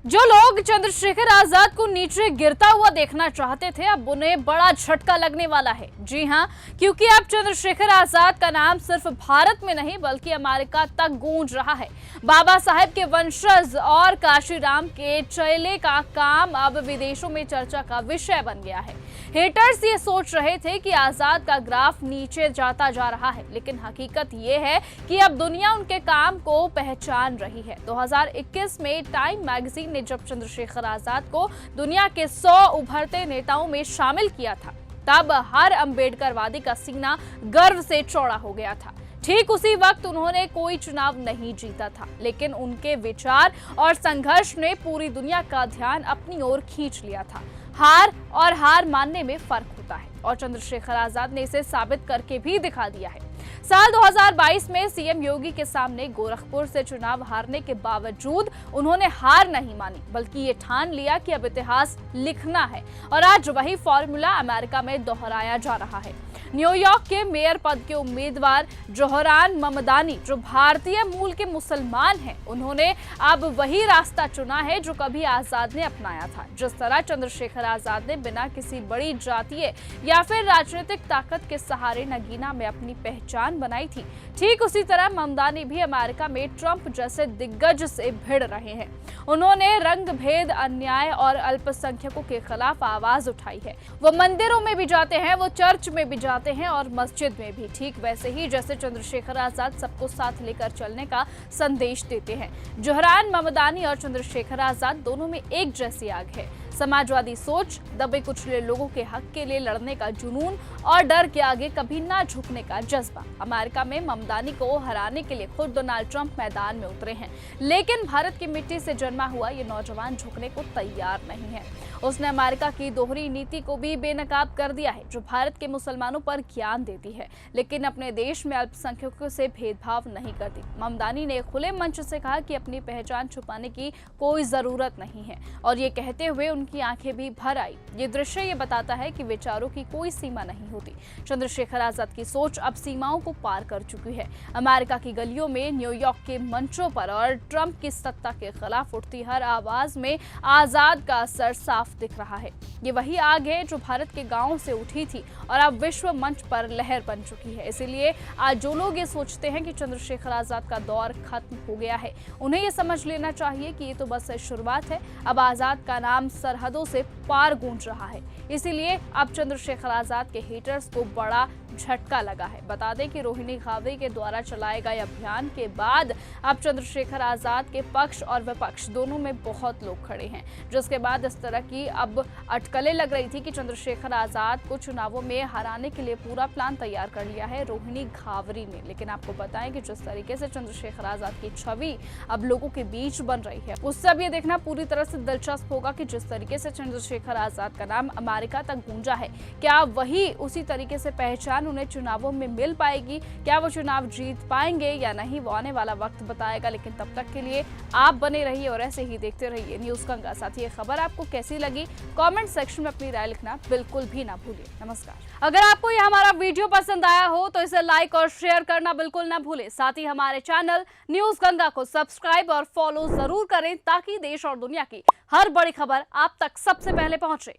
जो लोग चंद्रशेखर आजाद को नीचे गिरता हुआ देखना चाहते थे, अब उन्हें बड़ा झटका लगने वाला है। जी हां, क्योंकि अब चंद्रशेखर आजाद का नाम सिर्फ भारत में नहीं बल्कि अमेरिका तक गूंज रहा है। बाबा साहेब के वंशज और काशीराम के चेले का काम अब विदेशों में चर्चा का विषय बन गया है। हेटर्स ये सोच रहे थे कि आजाद का ग्राफ नीचे जाता जा रहा है, लेकिन हकीकत ये है कि अब दुनिया उनके काम को पहचान रही है। 2021 में टाइम मैगजीन ने जब चंद्रशेखर आजाद को दुनिया के 100 उभरते नेताओं में शामिल किया था, तब हर अम्बेडकरवादी का सीना गर्व से चौड़ा हो गया था। ठीक उसी वक्त उन्होंने कोई चुनाव नहीं जीता था, लेकिन उनके विचार और संघर्ष ने पूरी दुनिया का ध्यान अपनी ओर खींच लिया था। हार और हार मानने में फर्क होता है और चंद्रशेखर आजाद ने इसे साबित करके भी दिखा दिया है। साल 2022 में सीएम योगी के सामने गोरखपुर से चुनाव हारने के बावजूद उन्होंने हार नहीं मानी, बल्कि ये ठान लिया कि अब इतिहास लिखना है और आज वही फॉर्मूला अमेरिका में दोहराया जा रहा है। न्यूयॉर्क के मेयर पद के उम्मीदवार जोहरान ममदानी, जो भारतीय मूल के मुसलमान हैं, उन्होंने अब वही रास्ता चुना है जो कभी आजाद ने अपनाया था। जिस तरह चंद्रशेखर आजाद ने बिना किसी बड़ी जातीय या फिर राजनीतिक ताकत के सहारे नगीना में अपनी पहचान बनाई थी, ठीक उसी तरह ममदानी भी अमेरिका में ट्रंप जैसे दिग्गज से भिड़ रहे हैं। उन्होंने रंग भेद, अन्याय और अल्पसंख्यकों के खिलाफ आवाज उठाई है। वो मंदिरों में भी जाते हैं, वो चर्च में भी जाते हैं और मस्जिद में भी, ठीक वैसे ही जैसे चंद्रशेखर आजाद सबको साथ लेकर चलने का संदेश देते हैं। जोहरान ममदानी और चंद्रशेखर आजाद दोनों में एक जैसी आग है। समाजवादी सोच, दबे कुचले लोगों के हक के लिए लड़ने का जुनून और डर के आगे कभी ना झुकने का जज्बा। अमेरिका में ममदानी को हराने के लिए खुद डोनाल्ड ट्रंप मैदान में उतरे हैं, लेकिन भारत की मिट्टी से जन्मा हुआ ये नौजवान झुकने को तैयार नहीं है। उसने अमेरिका की दोहरी नीति को भी बेनकाब कर दिया है, जो भारत के मुसलमानों पर ज्ञान देती है लेकिन अपने देश में अल्पसंख्यकों से भेदभाव नहीं करती। ममदानी ने खुले मंच से कहा कि अपनी पहचान छुपाने की कोई जरूरत नहीं है और ये कहते हुए उनकी आंखें भी भर आई। ये दृश्य ये बताता है कि विचारों की कोई सीमा नहीं होती। चंद्रशेखर आजाद की सोच अब सीमाओं को पार कर चुकी है। अमेरिका की गलियों में, न्यूयॉर्क के मंचों पर और ट्रंप की सत्ता के खिलाफ उठती हर आवाज में आजाद का असर साफ दिख रहा है। ये वही आग है जो भारत के गांवों से उठी थी और अब विश्व मंच पर लहर बन चुकी है। इसीलिए आज जो लोग ये सोचते हैं कि चंद्रशेखर आजाद का दौर खत्म हो गया है, उन्हें ये समझ लेना चाहिए कि ये तो बस शुरुआत है। अब आजाद का नाम सरहदों से पार गूंज रहा है। इसीलिए अब चंद्रशेखर आजाद के हेटर्स को बड़ा झटका लगा है। बता दें कि रोहिणी खावरी के द्वारा चलाए गए अभियान के बाद अब चंद्रशेखर आजाद के पक्ष और विपक्ष दोनों में बहुत लोग खड़े हैं, जिसके बाद इस तरह की अब अटकलें लग रही थी कि चंद्रशेखर आजाद को चुनावों में हराने के लिए पूरा प्लान तैयार कर लिया है रोहिणी खावरी ने। लेकिन आपको बताएं कि जिस तरीके से चंद्रशेखर आजाद की छवि अब लोगों के बीच बन रही है, उससे अब ये देखना पूरी तरह से दिलचस्प होगा कि जिस तरीके से चंद्रशेखर आजाद का नाम अमेरिका तक गूंजा है, क्या वही उसी तरीके से पहचान उन्हें चुनावों में मिल पाएगी? क्या वो चुनाव जीत पाएंगे या नहीं, वो आने वाला वक्त बताएगा। लेकिन तब तक के लिए आप बने रहिए और ऐसे ही देखते रहिए न्यूज़ गंगा। साथ ही ये खबर आपको कैसी लगी, कमेंट सेक्शन में अपनी राय लिखना बिल्कुल भी ना भूलिए। नमस्कार। अगर आपको ये हमारा वीडियो पसंद आया हो तो इसे लाइक और शेयर करना बिल्कुल ना भूले। साथ ही हमारे चैनल न्यूज़ गंगा को सब्सक्राइब और फॉलो जरूर करें, ताकि देश और दुनिया की हर बड़ी खबर आप तक सबसे पहले पहुंचे।